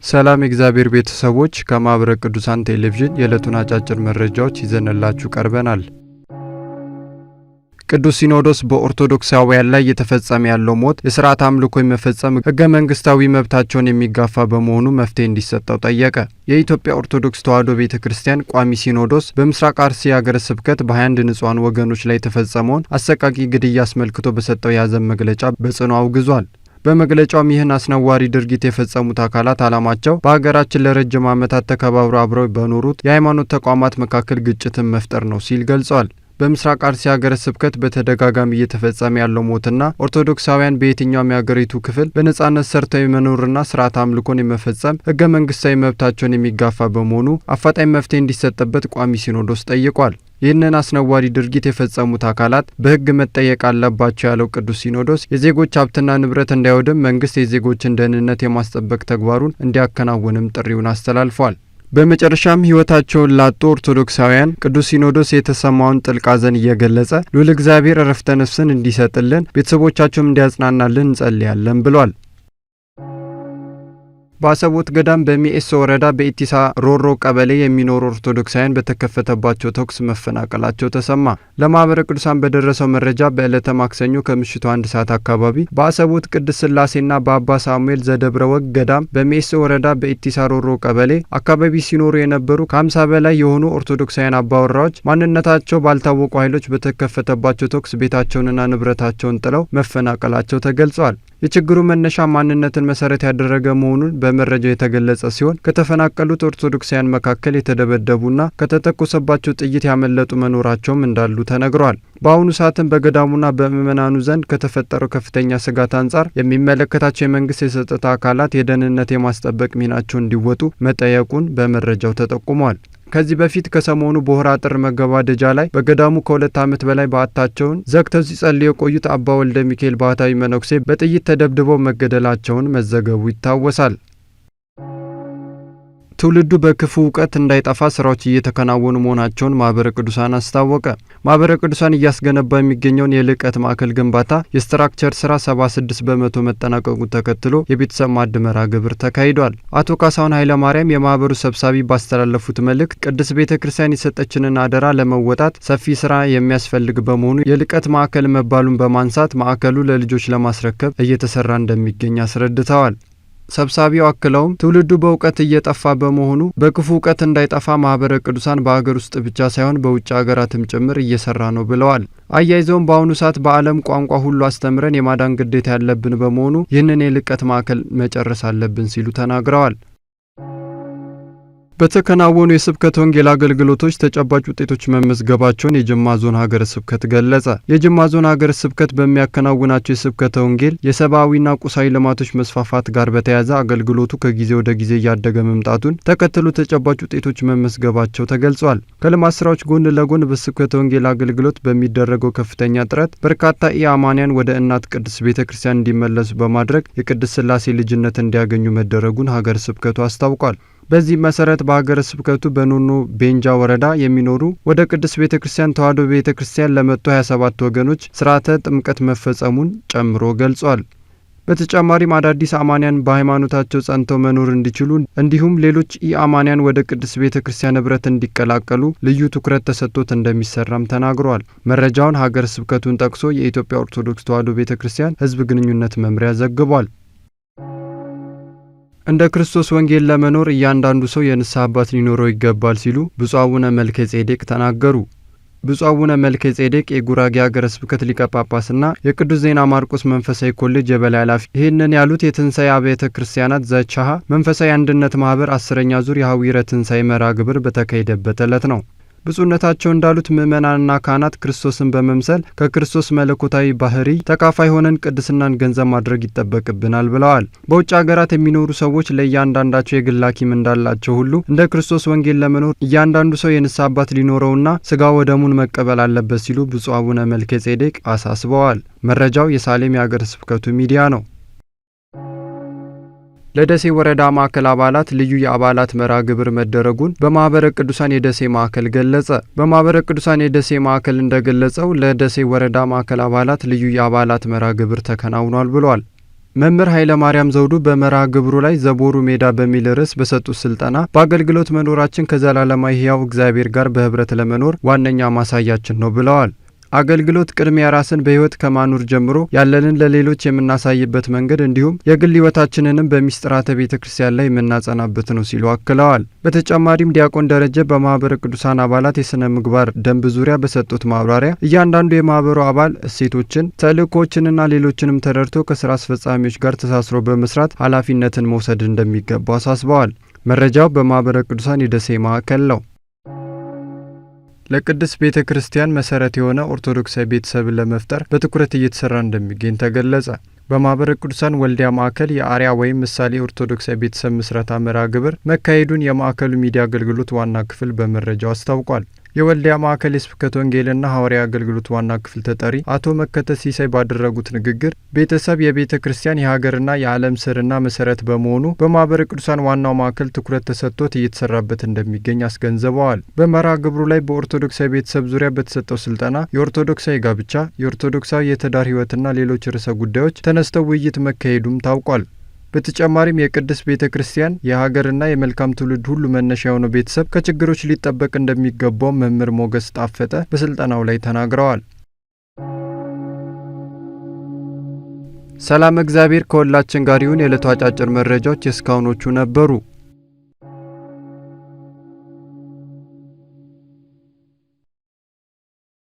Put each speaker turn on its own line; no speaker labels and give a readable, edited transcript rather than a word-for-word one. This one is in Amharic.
ሰላም እግዚአብሔር ቤተሰቦች ከማህበረ ቅዱሳን ቴሌቪዥን የዕለቱን አጫጭር መረጃዎች ይዘንላችሁ ቀርበናል። ቅዱስ ሲኖዶስ በኦርቶዶክሳውያን ላይ እየተፈጸመ ያለው ሞት የሥርዓት አምልኮ የመፈጸም ሕገ መንግስታዊ መብታቸውን የሚጋፋ በመሆኑ መፍትሄ እንዲሰጠው ጠየቀ። የኢትዮጵያ ኦርቶዶክስ ተዋሕዶ ቤተክርስቲያን ቋሚ ሲኖዶስ በምስራቅ አርሲ ሀገረ ስብከት በ21 ንጹሐን ወገኖች ላይ የተፈጸመውን አሰቃቂ ግድያ አስመልክቶ በሰጠው የሐዘን መግለጫ በጽኑ አውግዟል። በመግለጫውም ይህን አስነዋሪ ድርጊት የፈጸሙት አካላት ዓላማቸው በሀገራችን ለረጅም ዓመታት ተከባብረው አብረው በኖሩት የሃይማኖት ተቋማት መካከል ግጭትን መፍጠር ነው ሲል ገልጿል። በምስራቅ አርሲ ሀገረ ስብከት በተደጋጋሚ እየተፈጸመ ያለው ሞትና ኦርቶዶክሳውያን በየትኛውም የሀገሪቱ ክፍል በነጻነት ሰርተው የመኖርና ስርዓት አምልኮን የመፈጸም ሕገ መንግስታዊ መብታቸውን የሚጋፋ በመሆኑ አፋጣኝ መፍትሄ እንዲሰጥበት ቋሚ ሲኖዶስ ጠይቋል። ይህንን አስነዋሪ ድርጊት የፈጸሙት አካላት በሕግ መጠየቅ አለባቸው ያለው ቅዱስ ሲኖዶስ የዜጎች ሀብትና ንብረት እንዳይወድም መንግስት የዜጎችን ደህንነት የማስጠበቅ ተግባሩን እንዲያከናውንም ጥሪውን አስተላልፏል። በመጨረሻም ሕይወታቸውን ላጡ ኦርቶዶክሳውያን ቅዱስ ሲኖዶስ የተሰማውን ጥልቅ ሐዘን እየገለጸ ልዑል እግዚአብሔር ዕረፍተ ነፍስን እንዲሰጥልን ቤተሰቦቻቸውም እንዲያጽናናልን እንጸልያለን ብሏል። በአሰቦት ገዳም በሚኤሶ ወረዳ በኢቲሳ ሮሮ ቀበሌ የሚኖሩ ኦርቶዶክሳውያን በተከፈተባቸው ተኩስ መፈናቀላቸው ተሰማ። ለማህበረ ቅዱሳን በደረሰው መረጃ በዕለተ ማክሰኞ ከምሽቱ 1 ሰዓት አካባቢ በአሰቦት ቅድስት ሥላሴና በአባ ሳሙኤል ዘደብረ ወግ ገዳም በሚኤሶ ወረዳ በኢቲሳ ሮሮ ቀበሌ አካባቢ ሲኖሩ የነበሩ ከ50 በላይ የሆኑ ኦርቶዶክሳውያን አባወራዎች ማንነታቸው ባልታወቁ ኃይሎች በተከፈተባቸው ተኩስ ቤታቸውንና ንብረታቸውን ጥለው መፈናቀላቸው ተገልጿል። የችግሩ መነሻ ማንነትን መሰረት ያደረገ መሆኑን በመረጃው የተገለጸ ሲሆን ከተፈናቀሉት ኦርቶዶክሳውያን መካከል የተደበደቡና ከተተኮሰባቸው ጥይት ያመለጡ መኖራቸውም እንዳሉ ተነግሯል። በአሁኑ ሰዓትም በገዳሙና በምዕመናኑ ዘንድ ከተፈጠረው ከፍተኛ ስጋት አንጻር የሚመለከታቸው የመንግስት የጸጥታ አካላት የደህንነት የማስጠበቅ ሚናቸውን እንዲወጡ መጠየቁን በመረጃው ተጠቁሟል። ከዚህ በፊት ከሰሞኑ በሆራ ጥር መገባደጃ ላይ በገዳሙ ከ2 ዓመት በላይ በዓታቸውን ዘግተው ሲጸልዩ የቆዩት አባ ወልደ ሚካኤል ባህታዊ መነኩሴ በጥይት ተደብድበው መገደላቸውን መዘገቡ ይታወሳል። ትውልዱ በክፉ እውቀት እንዳይጠፋ ስራዎች እየተከናወኑ መሆናቸውን ማህበረ ቅዱሳን አስታወቀ። ማህበረ ቅዱሳን እያስገነባ የሚገኘውን የልዕቀት ማዕከል ግንባታ የስትራክቸር ስራ 76 በመቶ መጠናቀቁን ተከትሎ የቤተሰብ ማዕድ መርሃ ግብር ተካሂዷል። አቶ ካሳሁን ኃይለ ማርያም የማህበሩ ሰብሳቢ ባስተላለፉት መልእክት ቅድስት ቤተ ክርስቲያን የሰጠችንን አደራ ለመወጣት ሰፊ ስራ የሚያስፈልግ በመሆኑ የልዕቀት ማዕከል መባሉን በማንሳት ማዕከሉ ለልጆች ለማስረከብ እየተሰራ እንደሚገኝ አስረድተዋል። ሰብሳቢው አክለውም ትውልዱ በእውቀት እየጠፋ በመሆኑ በክፉ እውቀት እንዳይጠፋ ማህበረ ቅዱሳን በሀገር ውስጥ ብቻ ሳይሆን በውጭ ሀገራትም ጭምር እየሰራ ነው ብለዋል። አያይዘውም በአሁኑ ሰዓት በዓለም ቋንቋ ሁሉ አስተምረን የማዳን ግዴታ ያለብን በመሆኑ ይህንን የልዕቀት ማዕከል መጨረስ አለብን ሲሉ ተናግረዋል። በተከናወኑ የስብከተ ወንጌል አገልግሎቶች ተጨባጭ ውጤቶች መመዝገባቸውን የጅማ ዞን ሀገረ ስብከት ገለጸ። የጅማ ዞን ሀገረ ስብከት በሚያከናውናቸው የስብከተ ወንጌል የሰብአዊና ቁሳዊ ልማቶች መስፋፋት ጋር በተያያዘ አገልግሎቱ ከጊዜ ወደ ጊዜ እያደገ መምጣቱን ተከትሎ ተጨባጭ ውጤቶች መመዝገባቸው ተገልጿል። ከልማት ስራዎች ጎን ለጎን በስብከተ ወንጌል አገልግሎት በሚደረገው ከፍተኛ ጥረት በርካታ ኢአማንያን ወደ እናት ቅድስት ቤተ ክርስቲያን እንዲመለሱ በማድረግ የቅድስት ሥላሴ ልጅነት እንዲያገኙ መደረጉን ሀገረ ስብከቱ አስታውቋል። በዚህ መሰረት በሀገረ ስብከቱ በኖኖ ቤንጃ ወረዳ የሚኖሩ ወደ ቅድስት ቤተ ክርስቲያን ተዋሕዶ ቤተ ክርስቲያን ለመጡ 27 ወገኖች ስርዓተ ጥምቀት መፈጸሙን ጨምሮ ገልጿል። በተጨማሪም አዳዲስ አማንያን በሃይማኖታቸው ጸንተው መኖር እንዲችሉ እንዲሁም ሌሎች ኢአማንያን ወደ ቅድስት ቤተ ክርስቲያን ህብረት እንዲቀላቀሉ ልዩ ትኩረት ተሰጥቶት እንደሚሰራም ተናግሯል። መረጃውን ሀገረ ስብከቱን ጠቅሶ የኢትዮጵያ ኦርቶዶክስ ተዋሕዶ ቤተ ክርስቲያን ህዝብ ግንኙነት መምሪያ ዘግቧል። እንደ ክርስቶስ ወንጌል ለመኖር እያንዳንዱ ሰው የንስሐ አባት ሊኖረው ይገባል ሲሉ ብፁዕ አቡነ መልከ ጼዴቅ ተናገሩ። ብፁዕ አቡነ መልከ ጼዴቅ የጉራጌ ሀገረ ስብከት ሊቀ ጳጳስና የቅዱስ ዜና ማርቆስ መንፈሳዊ ኮሌጅ የበላይ ኃላፊ ይህንን ያሉት የትንሣኤ አብያተ ክርስቲያናት ዘቻሃ መንፈሳዊ አንድነት ማህበር 10ኛ ዙር የሐዊረ ትንሣኤ መርሃ ግብር በተካሄደበት ዕለት ነው። ብፁዕነታቸው እንዳሉት ምእመናንና ካህናት ክርስቶስን በመምሰል ከክርስቶስ መለኮታዊ ባህሪ ተካፋይ ሆነን ቅድስናን ገንዘብ ማድረግ ይጠበቅብናል ብለዋል። በውጭ ሀገራት የሚኖሩ ሰዎች ለእያንዳንዳቸው የግል ሐኪም እንዳላቸው ሁሉ እንደ ክርስቶስ ወንጌል ለመኖር እያንዳንዱ ሰው የንስሐ አባት ሊኖረውና ስጋ ወደሙን መቀበል አለበት ሲሉ ብፁዕ አቡነ መልከ ጼዴቅ አሳስበዋል። መረጃው የሳሌም የሀገረ ስብከቱ ሚዲያ ነው። ለደሴ ወረዳ ማዕከል አባላት ልዩ የአባላት መርሃ ግብር መደረጉን በማህበረ ቅዱሳን የደሴ ማዕከል ገለጸ። በማህበረ ቅዱሳን የደሴ ማዕከል እንደገለጸው ለደሴ ወረዳ ማዕከል አባላት ልዩ የአባላት መርሃ ግብር ተከናውኗል ብሏል። መምህር ኃይለ ማርያም ዘውዱ በመርሃ ግብሩ ላይ ዘቦሩ ሜዳ በሚል ርዕስ በሰጡት ስልጠና በአገልግሎት መኖራችን ከዘላለማዊ ሕያው እግዚአብሔር ጋር በህብረት ለመኖር ዋነኛ ማሳያችን ነው ብለዋል። አገልግሎት ቅድሚያ ራስን በህይወት ከማኖር ጀምሮ ያለንን ለሌሎች የምናሳይበት መንገድ እንዲሁም የግል ህይወታችንንም በሚስጥራተ ቤተ ክርስቲያን ላይ የምናጸናበት ነው ሲሉ አክለዋል። በተጨማሪም ዲያቆን ደረጀ በማህበረ ቅዱሳን አባላት የሥነ ምግባር ደንብ ዙሪያ በሰጡት ማብራሪያ እያንዳንዱ የማህበሩ አባል እሴቶችን፣ ተልእኮችንና ሌሎችንም ተረድቶ ከስራ አስፈጻሚዎች ጋር ተሳስሮ በመስራት ኃላፊነትን መውሰድ እንደሚገባው አሳስበዋል። መረጃው በማህበረ ቅዱሳን የደሴ ማዕከል ነው። ለቅድስት ቤተ ክርስቲያን መሰረት የሆነ ኦርቶዶክሳዊ ቤተሰብን ለመፍጠር በትኩረት እየተሰራ እንደሚገኝ ተገለጸ። በማህበረ ቅዱሳን ወልዲያ ማዕከል የአርያ ወይም ምሳሌ ኦርቶዶክሳዊ ቤተሰብ ምስረታ መርሃ ግብር መካሄዱን የማዕከሉ ሚዲያ አገልግሎት ዋና ክፍል በመረጃው አስታውቋል። የወልዲያ ማዕከል የስብከተ ወንጌልና ሐዋርያዊ አገልግሎት ዋና ክፍል ተጠሪ አቶ መከተ ሲሳይ ባደረጉት ንግግር ቤተሰብ የቤተ ክርስቲያን የሀገርና የዓለም ስርና መሰረት በመሆኑ በማህበረ ቅዱሳን ዋናው ማዕከል ትኩረት ተሰጥቶት እየተሰራበት እንደሚገኝ አስገንዝበዋል። በመርሃ ግብሩ ላይ በኦርቶዶክሳዊ ቤተሰብ ዙሪያ በተሰጠው ስልጠና የኦርቶዶክሳዊ ጋብቻ፣ የኦርቶዶክሳዊ የትዳር ሕይወትና ሌሎች ርዕሰ ጉዳዮች ተነስተው ውይይት መካሄዱም ታውቋል። በተጨማሪም የቅድስት ቤተ ክርስቲያን የሀገርና የመልካም ትውልድ ሁሉ መነሻ የሆነው ቤተሰብ ከችግሮች ሊጠበቅ እንደሚገባው መምህር ሞገስ ጣፈጠ በስልጠናው ላይ ተናግረዋል። ሰላም እግዚአብሔር ከሁላችን ጋር ይሁን። የዕለቱ አጫጭር መረጃዎች የእስካሁኖቹ ነበሩ።